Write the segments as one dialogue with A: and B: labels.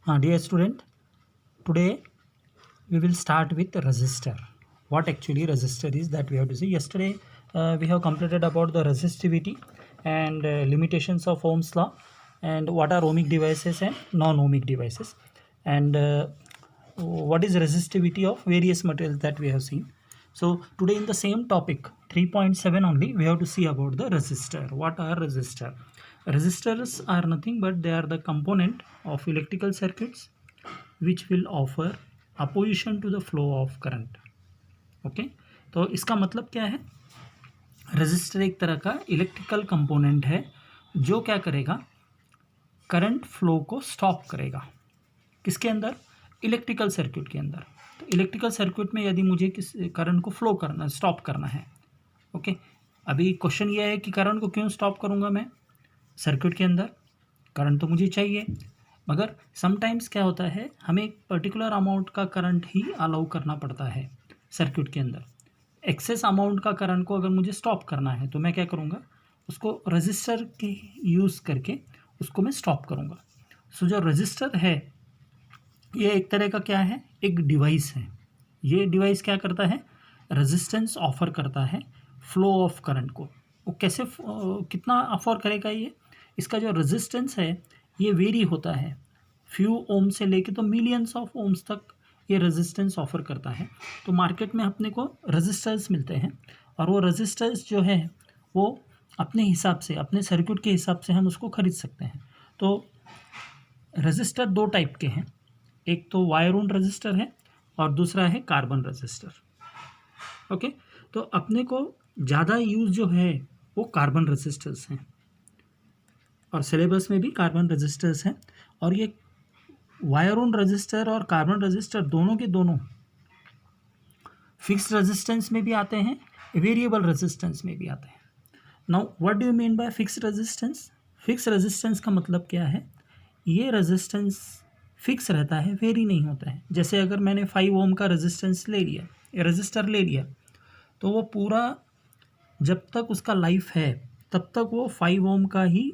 A: Dear student, today we will start with resistor. What actually resistor is, that we have to see. Yesterday we have completed about the resistivity and limitations of Ohm's law, and what are ohmic devices and non-ohmic devices, and what is resistivity of various materials that we have seen. So today in the same topic 3.7 only we have to see about the resistor. What are resistor? Resistors are nothing but they are the component of electrical circuits which will offer opposition to the flow of current. Okay, तो इसका मतलब क्या है? Resistor एक तरह का electrical component है जो क्या करेगा, करंट फ्लो को स्टॉप करेगा. किसके अंदर? इलेक्ट्रिकल सर्किट के अंदर. तो इलेक्ट्रिकल सर्किट में यदि मुझे किस करंट को फ्लो करना, स्टॉप करना है, ओके, अभी क्वेश्चन ये है कि करंट को क्यों स्टॉप करूँगा मैं? सर्किट के अंदर करंट तो मुझे चाहिए, मगर समटाइम्स क्या होता है, हमें एक पर्टिकुलर अमाउंट का करंट ही अलाउ करना पड़ता है सर्किट के अंदर. एक्सेस अमाउंट का करंट को अगर मुझे स्टॉप करना है तो मैं क्या करूँगा, उसको रजिस्टर के यूज़ करके उसको मैं स्टॉप करूँगा. सो जो रजिस्टर है ये एक तरह का क्या है, एक डिवाइस है. ये डिवाइस क्या करता है, रेजिस्टेंस ऑफर करता है फ्लो ऑफ करंट को. वो कैसे कितना ऑफर करेगा ये? इसका जो रेजिस्टेंस है ये वेरी होता है, फ्यू ओम से लेके तो मिलियंस ऑफ ओम्स तक ये रेजिस्टेंस ऑफर करता है. तो मार्केट में अपने को रेजिस्टर्स मिलते हैं और वो रेजिस्टर्स जो है वो अपने हिसाब से, अपने सर्किट के हिसाब से हम उसको खरीद सकते हैं. तो रेजिस्टर दो टाइप के हैं, एक तो वायर वुंड रेजिस्टर है और दूसरा है कार्बन रेजिस्टर. ओके, तो अपने को ज़्यादा यूज़ जो है वो कार्बन रेजिस्टर्स हैं और सिलेबस में भी कार्बन रेजिस्टर्स हैं. और ये वायर वुंड रेजिस्टर और कार्बन रेजिस्टर दोनों के दोनों फिक्स्ड रेजिस्टेंस में भी आते हैं, वेरिएबल रेजिस्टेंस में भी आते हैं. Now what do you mean by fixed resistance? Fix resistance का मतलब क्या है, ये रेजिस्टेंस फिक्स रहता है, वेरी नहीं होता है. जैसे अगर मैंने 5 ओम का रेजिस्टेंस ले लिया, रेजिस्टर ले लिया, तो वो पूरा जब तक उसका लाइफ है तब तक वो 5 ओम का ही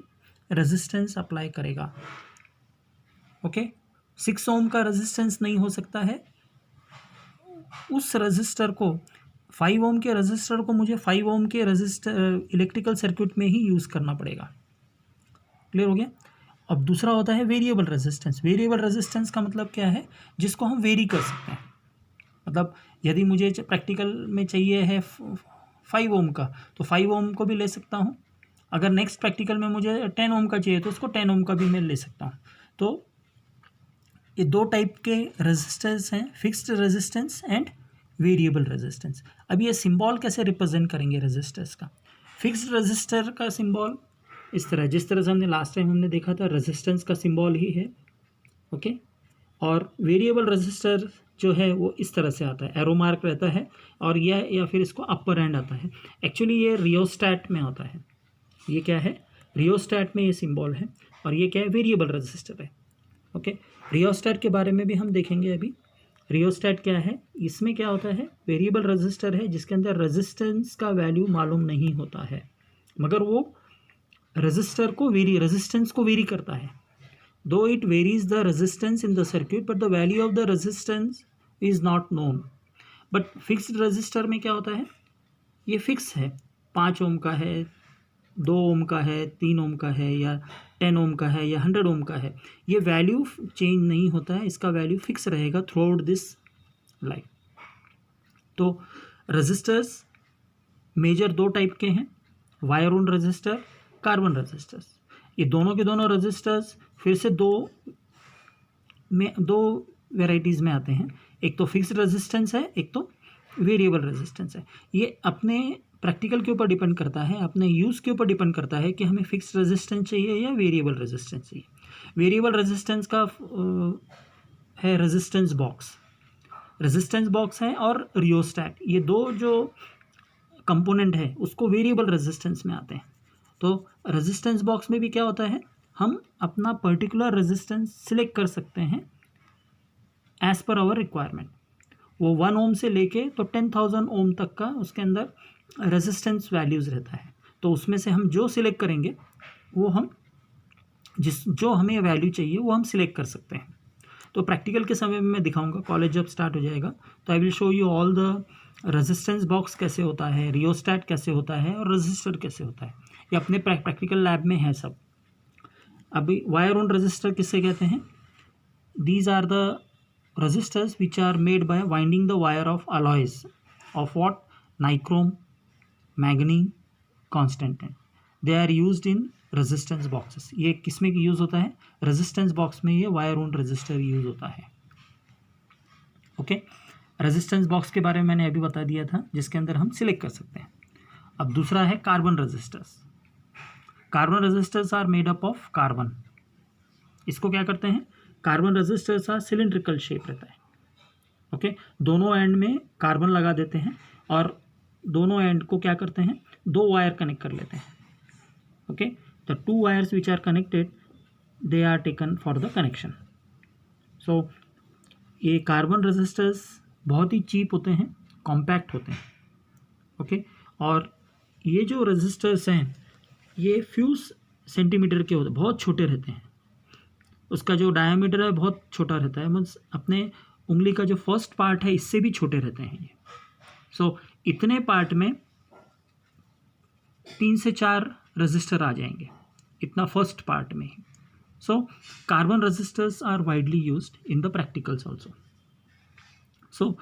A: रेजिस्टेंस अप्लाई करेगा. ओके, 6 ओम का रेजिस्टेंस नहीं हो सकता है. उस रेजिस्टर को, 5 ओम के रेजिस्टर को मुझे 5 ओम के रेजिस्टर इलेक्ट्रिकल सर्किट में ही यूज़ करना पड़ेगा. क्लियर हो गया? अब दूसरा होता है वेरिएबल रेजिस्टेंस. वेरिएबल रेजिस्टेंस का मतलब क्या है, जिसको हम वेरी कर सकते हैं. मतलब यदि मुझे प्रैक्टिकल में चाहिए है 5 ओम का, तो 5 ओम को भी ले सकता हूँ. अगर नेक्स्ट प्रैक्टिकल में मुझे 10 ओम का चाहिए तो उसको 10 ओम का भी मैं ले सकता हूँ. तो ये दो टाइप के रेजिस्टेंस हैं, fixed resistance and variable resistance. अब ये सिंबल कैसे रिप्रेजेंट करेंगे रेजिस्टर्स का? फिक्स्ड रेजिस्टर का सिंबल इस तरह, जिस तरह से हमने लास्ट टाइम हमने देखा था, रेजिस्टेंस का सिंबल ही है. ओके, और वेरिएबल रेजिस्टर जो है वो इस तरह से आता है, एरो मार्क रहता है, और यह या फिर इसको अपर एंड आता है. एक्चुअली ये रियोस्टैट में होता है. ये क्या है, रियोस्टैट में ये सिंबल है, और ये क्या है, वेरिएबल रेजिस्टर है. ओके, रियोस्टैट के बारे में भी हम देखेंगे अभी. रियोस्टैट क्या है, इसमें क्या होता है, वेरिएबल रेजिस्टर है जिसके अंदर रेजिस्टेंस का वैल्यू मालूम नहीं होता है, मगर वो रेजिस्टर को रेजिस्टेंस को वेरी करता है. Though it varies the resistance in the circuit but the value of the resistance is not known. But fixed resistor में क्या होता है, ये फिक्स है, 5 ओम का है, 2 ओम का है, 3 ओम का है, या 10 ओम का है, या 100 ओम का है. ये वैल्यू चेंज नहीं होता है, इसका वैल्यू फिक्स रहेगा थ्रू आउट दिस लाइफ. तो रेजिस्टर्स मेजर दो टाइप के हैं, wire wound resistor, carbon resistors. ये दोनों के दोनों रेजिस्टर्स फिर से दो वेराइटीज़ में आते हैं. एक तो फिक्स्ड रेजिस्टेंस है, एक तो वेरिएबल रेजिस्टेंस है. ये अपने प्रैक्टिकल के ऊपर डिपेंड करता है, अपने यूज़ के ऊपर डिपेंड करता है कि हमें फिक्स्ड रेजिस्टेंस चाहिए या वेरिएबल रेजिस्टेंस चाहिए. वेरिएबल रेजिस्टेंस का है रेजिस्टेंस बॉक्स है, और रियोस्टैट. ये दो जो कंपोनेंट है उसको वेरिएबल रेजिस्टेंस में आते हैं. तो रेजिस्टेंस बॉक्स में भी क्या होता है, हम अपना पर्टिकुलर रेजिस्टेंस सिलेक्ट कर सकते हैं एज पर आवर रिक्वायरमेंट. वो 1 ओम से लेके तो 10,000 ओम तक का उसके अंदर रेजिस्टेंस वैल्यूज़ रहता है. तो उसमें से हम जो सिलेक्ट करेंगे वो हम जो हमें वैल्यू चाहिए वो हम सिलेक्ट कर सकते हैं. तो प्रैक्टिकल के समय में मैं दिखाऊंगा, कॉलेज जब स्टार्ट हो जाएगा तो I will show you all the resistance box कैसे होता है, रियोस्टैट कैसे होता है और रजिस्टर कैसे होता है। ये अपने प्रैक्टिकल लैब में है सब। अभी वायर ऑन रजिस्टर किससे कहते हैं? These are the resistors which are made by winding the wire of alloys of what? Nichrome, manganese, constantan. They are used in resistance boxes. ये किस में यूज़ होता है? रेजिस्टेंस बॉक्स में ये वायर ऑन रजिस्टर यूज़ होता है। Okay, resistance box के बारे में मैंने अभी बता दिया था, जिसके अंदर हम सिलेक्ट कर सकते हैं। अब दूसरा है carbon resistors. Carbon resistors are made up of carbon. इसको क्या करते हैं? Carbon resistors are cylindrical shape रहता है। ओके, दोनों एंड में कार्बन लगा देते हैं और दोनों एंड को क्या करते हैं? दो वायर कनेक्ट कर लेते हैं। Okay, the two wires which are connected they are taken for the connection. So ये कार्बन रजिस्टर्स बहुत ही चीप होते हैं, कॉम्पैक्ट होते हैं। ओके, और ये जो रजिस्टर्स हैं ये फ्यू सेंटीमीटर के होते हैं, बहुत छोटे रहते हैं। उसका जो डायमीटर है बहुत छोटा रहता है, मीन्स अपने उंगली का जो फर्स्ट पार्ट है इससे भी छोटे रहते हैं ये। सो इतने पार्ट में 3 से 4 रजिस्टर आ जाएंगे, इतना फर्स्ट पार्ट में ही। So carbon resistors are widely used in the practicals also. So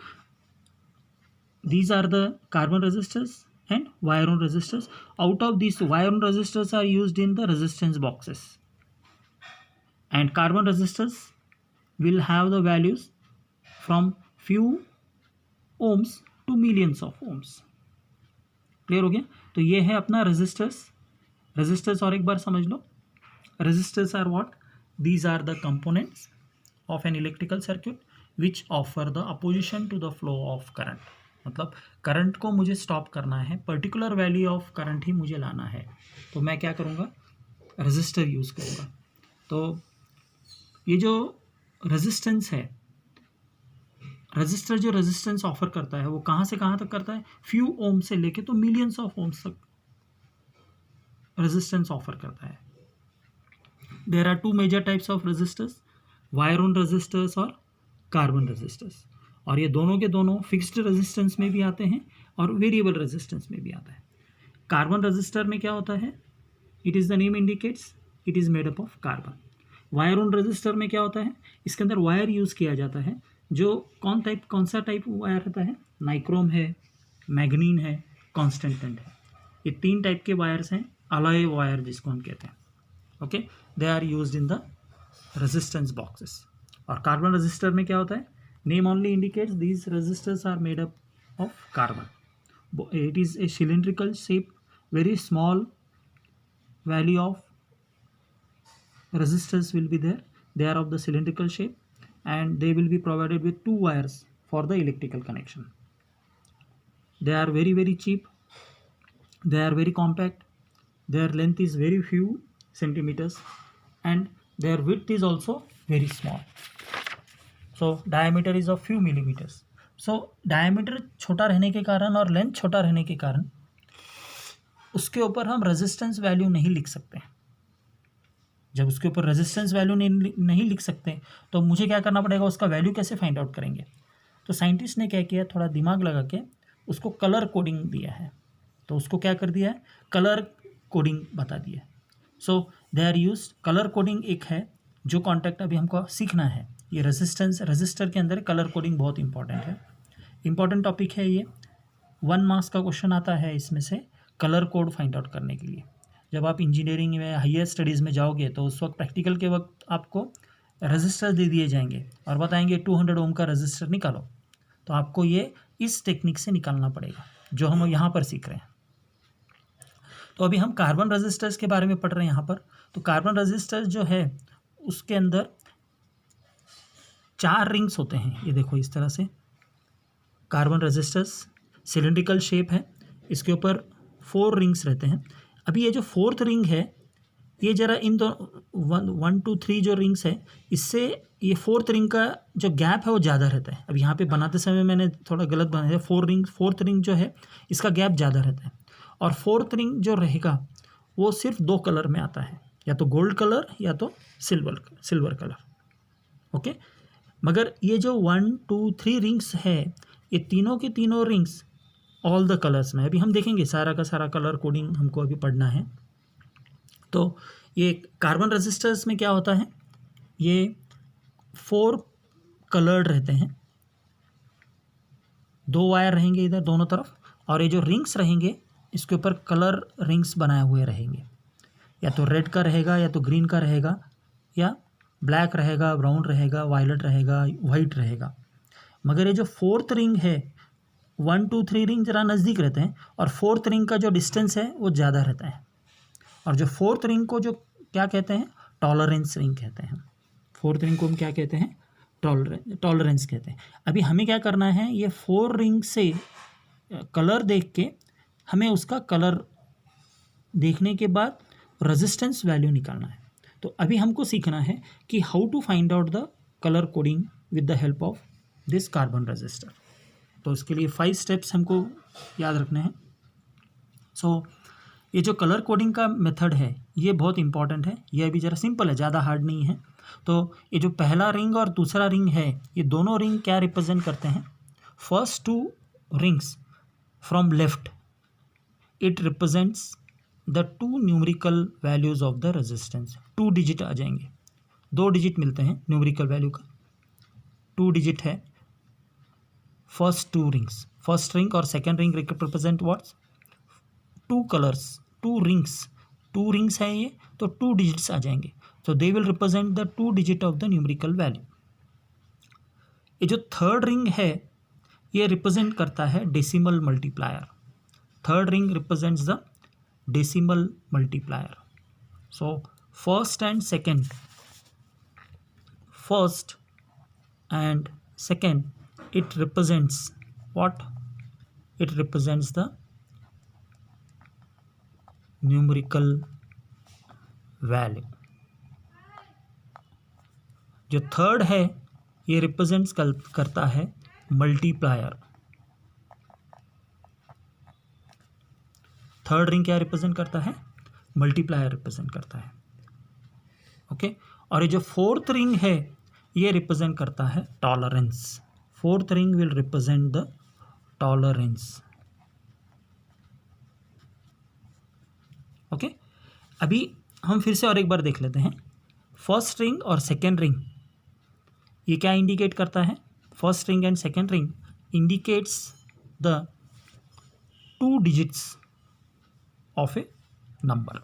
A: these are the carbon resistors and wire on resistors. Out of these, wire on resistors are used in the resistance boxes, and carbon resistors will have the values from few ohms to millions of ohms. Clear हो गया? तो ये है अपना resistors. Resistors और एक बार समझ लो। Resistors are what? These are the components of an electrical circuit which offer the opposition to the flow of current. मतलब करंट को मुझे स्टॉप करना है, पर्टिकुलर वैल्यू ऑफ करंट ही मुझे लाना है, तो मैं क्या करूँगा? रेजिस्टर यूज़ करूँगा। तो ये जो रेजिस्टेंस है, रजिस्टर जो रेजिस्टेंस ऑफर करता है वो कहाँ से कहाँ तक करता है? फ्यू ओम से लेके तो मिलियंस ऑफ ओम्स तक रेजिस्टेंस ऑफर करता है। There are 2 major types of resistors, wire wound resistors और कार्बन रेजिस्टर्स। और ये दोनों के दोनों फिक्स्ड रेजिस्टेंस में भी आते हैं और वेरिएबल रेजिस्टेंस में भी आता है। कार्बन रेजिस्टर में क्या होता है? It is the name indicates, it is made up of carbon. Wire wound resistor में क्या होता है? इसके अंदर वायर यूज़ किया जाता है, जो कौन सा टाइप वायर रहता है? नाइक्रोम है, मैग्नीन है, कॉन्स्टेंटेंट है। ये 3 टाइप के वायर्स हैं, अलॉय वायर जिसको हम कहते हैं। Okay, they are used in the resistance boxes. और कार्बन रेजिस्टर में क्या होता है? Name only indicates these resistors are made up of carbon. It is a cylindrical shape, very small value of resistors will be there. They are of the cylindrical shape and they will be provided with 2 wires for the electrical connection. They are very, very cheap. They are very compact. Their length is very few centimeters and their width is also very small. So diameter is of few millimetres. So diameter छोटा रहने के कारण और length छोटा रहने के कारण उसके ऊपर हम रेजिस्टेंस वैल्यू नहीं लिख सकते। जब उसके ऊपर रेजिस्टेंस वैल्यू नहीं लिख सकते तो मुझे क्या करना पड़ेगा? उसका वैल्यू कैसे फाइंड आउट करेंगे? तो साइंटिस्ट ने क्या किया, थोड़ा दिमाग लगा के उसको कलर कोडिंग दिया है। तो उसको क्या कर दिया है? कलर कोडिंग बता दिया। So they are used, colour coding एक है जो कॉन्टेक्ट अभी हमको सीखना है। ये रजिस्टर के अंदर कलर कोडिंग बहुत इंपॉर्टेंट है, इंपॉर्टेंट टॉपिक है ये। 1 मार्क्स का क्वेश्चन आता है इसमें से कलर कोड फाइंड आउट करने के लिए। जब आप इंजीनियरिंग में हायर स्टडीज़ में जाओगे तो उस वक्त प्रैक्टिकल के वक्त आपको रजिस्टर दे दिए जाएंगे और बताएंगे 200 ओम का रजिस्टर निकालो। तो आपको ये इस टेक्निक से निकालना पड़ेगा जो हम यहाँ पर सीख रहे हैं। तो अभी हम कार्बन रजिस्टर्स के बारे में पढ़ रहे हैं यहाँ पर। तो कार्बन रजिस्टर जो है उसके अंदर 4 रिंग्स होते हैं। ये देखो इस तरह से कार्बन रेजिस्टर्स सिलिंड्रिकल शेप है, इसके ऊपर 4 रिंग्स रहते हैं। अभी ये जो 4th रिंग है ये ज़रा इन दो 1 2 3 जो रिंग्स है इससे ये 4th रिंग का जो गैप है वो ज़्यादा रहता है। अब यहाँ पे बनाते समय मैंने थोड़ा गलत बनाया। 4th रिंग जो है इसका गैप ज़्यादा रहता है और 4th रिंग जो रहेगा वो सिर्फ 2 कलर में आता है, या तो गोल्ड कलर या तो सिल्वर कलर। ओके, मगर ये जो 1 2 3 रिंग्स है, ये तीनों के तीनों रिंग्स ऑल द कलर्स में, अभी हम देखेंगे सारा का सारा कलर कोडिंग हमको अभी पढ़ना है। तो ये कार्बन रेजिस्टर्स में क्या होता है, ये 4 कलर्ड रहते हैं, 2 वायर रहेंगे इधर दोनों तरफ, और ये जो रिंग्स रहेंगे इसके ऊपर कलर रिंग्स बनाए हुए रहेंगे, या तो रेड का रहेगा, या तो ग्रीन का रहेगा, या ब्लैक रहेगा, ब्राउन रहेगा, वायलेट रहेगा, वाइट रहेगा। मगर ये जो 4th रिंग है, 1 2 3 रिंग ज़रा नज़दीक रहते हैं, और 4th रिंग का जो डिस्टेंस है वो ज़्यादा रहता है। और जो 4th रिंग को जो क्या कहते हैं, टॉलरेंस रिंग कहते हैं। 4th रिंग को हम क्या कहते हैं, टॉलरेंस कहते हैं। अभी हमें क्या करना है, ये 4 रिंग से कलर देख के हमें उसका कलर देखने के बाद रेजिस्टेंस वैल्यू निकालना है। तो अभी हमको सीखना है कि how to find out the colour coding with the help of this carbon resistor. तो इसके लिए 5 स्टेप्स हमको याद रखने हैं। सो ये जो कलर कोडिंग का मेथड है ये बहुत इंपॉर्टेंट है। ये अभी ज़रा सिंपल है, ज़्यादा हार्ड नहीं है। तो ये जो पहला रिंग और दूसरा रिंग है, ये दोनों रिंग क्या रिप्रेजेंट करते हैं, first 2 rings from left, it represents the 2 numerical values of the resistance. 2 digit आ जाएंगे, 2 डिजिट मिलते हैं न्यूमेरिकल वैल्यू का, 2 डिजिट है फर्स्ट 2 रिंग्स। फर्स्ट रिंग और second ring represent what's, 2 colours, 2 rings है ये, तो 2 डिजिट्स आ जाएंगे। तो they will represent the 2 digit of the numerical value. ये जो थर्ड रिंग है ये रिप्रेजेंट करता है decimal multiplier. Third ring represents the decimal multiplier. So first and second it represents what, it represents the numerical value। जो third है ये represents करता है मल्टीप्लायर। थर्ड रिंग क्या रिप्रेजेंट करता है, मल्टीप्लायर रिप्रेजेंट करता है। ओके, और ये जो 4th रिंग है ये रिप्रेजेंट करता है tolerance. 4th ring will represent the tolerance. Okay, अभी हम फिर से और एक बार देख लेते हैं। फर्स्ट रिंग और सेकेंड रिंग ये क्या इंडिकेट करता है, first ring and second ring indicates the 2 digits of A number.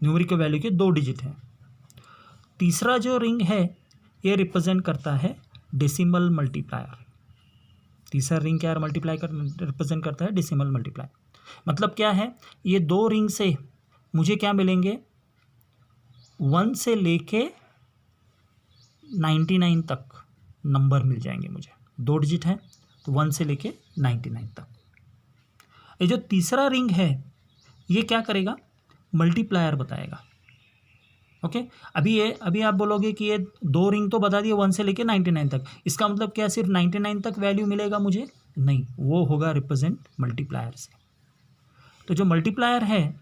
A: Numerical value के 2 डिजिट हैं। तीसरा जो रिंग है ये रिप्रेजेंट करता है डेसिमल मल्टीप्लायर। तीसरा रिंग क्या रिप्रेजेंट करता है, डेसिमल मल्टीप्लायर। मतलब क्या है, ये 2 रिंग से मुझे क्या मिलेंगे, 1 से लेके 99 तक नंबर मिल जाएंगे मुझे। 2 डिजिट हैं तो 1 से लेके 99 तक। ये जो तीसरा रिंग है ये क्या करेगा, मल्टीप्लायर बताएगा। ओके, अभी आप बोलोगे कि ये 2 रिंग तो बता दिए 1 से लेके 99 तक, इसका मतलब क्या सिर्फ 99 तक वैल्यू मिलेगा मुझे, नहीं, वो होगा रिप्रेजेंट मल्टीप्लायर से। तो जो मल्टीप्लायर है,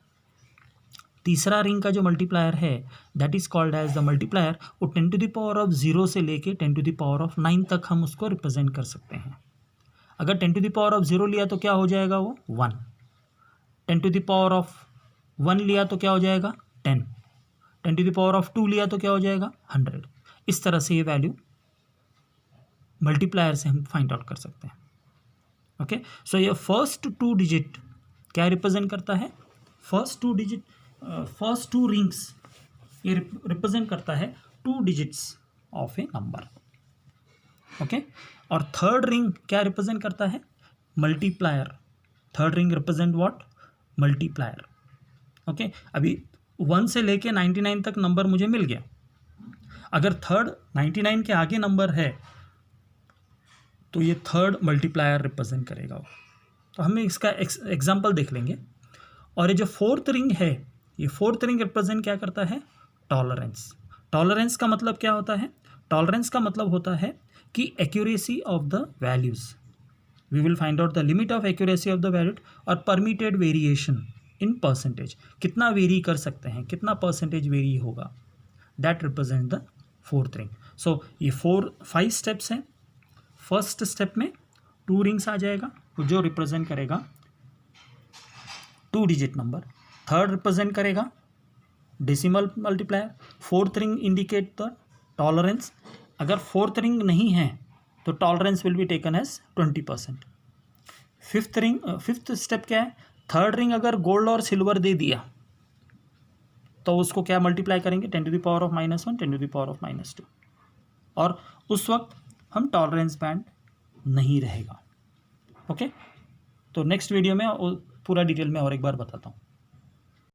A: तीसरा रिंग का जो मल्टीप्लायर है that is called as the multiplier, वो 10 टू द पावर ऑफ 0 से लेके 10 टू द पावर ऑफ 9 तक हम उसको रिप्रेजेंट कर सकते हैं। अगर 10 टू द पावर ऑफ 0 लिया तो क्या हो जाएगा, वो 1। 10 टू द पावर ऑफ 1 लिया तो क्या हो जाएगा, 10। 10 टू द पावर ऑफ 2 लिया तो क्या हो जाएगा, 100। इस तरह से ये वैल्यू मल्टीप्लायर से हम फाइंड आउट कर सकते हैं। ओके, सो ये फर्स्ट 2 डिजिट क्या रिप्रेजेंट करता है, फर्स्ट 2 रिंग्स ये रिप्रेजेंट करता है 2 digits of A number. Okay, और थर्ड रिंग क्या रिप्रेजेंट करता है, multiplier. Third ring represent what, multiplier. Okay, अभी 1 से लेके 99 तक नंबर मुझे मिल गया। अगर थर्ड 99 के आगे नंबर है तो ये थर्ड मल्टीप्लायर रिप्रेजेंट करेगा। तो हमें इसका एग्जांपल देख लेंगे। और ये जो 4th रिंग है, ये 4th रिंग रिप्रेजेंट क्या करता है, टॉलरेंस। टॉलरेंस का मतलब क्या होता है, टॉलरेंस का मतलब होता है कि accuracy of the values. We will find out the limit of accuracy of the value और परमिटेड वेरिएशन इन परसेंटेज, कितना वेरी कर सकते हैं, कितना परसेंटेज वेरी होगा, that represent the 4th ring. So ये 5 स्टेप्स हैं। फर्स्ट स्टेप में 2 रिंग्स आ जाएगा जो रिप्रेजेंट करेगा 2 डिजिट नंबर। थर्ड रिप्रेजेंट करेगा decimal multiplier. Fourth ring indicate the tolerance. अगर फोर्थ रिंग नहीं है तो tolerance will be taken as 20%। Fifth step क्या है, थर्ड रिंग अगर गोल्ड और सिल्वर दे दिया तो उसको क्या मल्टीप्लाई करेंगे, 10 to the power of -1, 10 to the power of -2, और उस वक्त हम टॉलरेंस बैंड नहीं रहेगा। ओके, तो नेक्स्ट वीडियो में पूरा डिटेल में और एक बार बताता हूँ।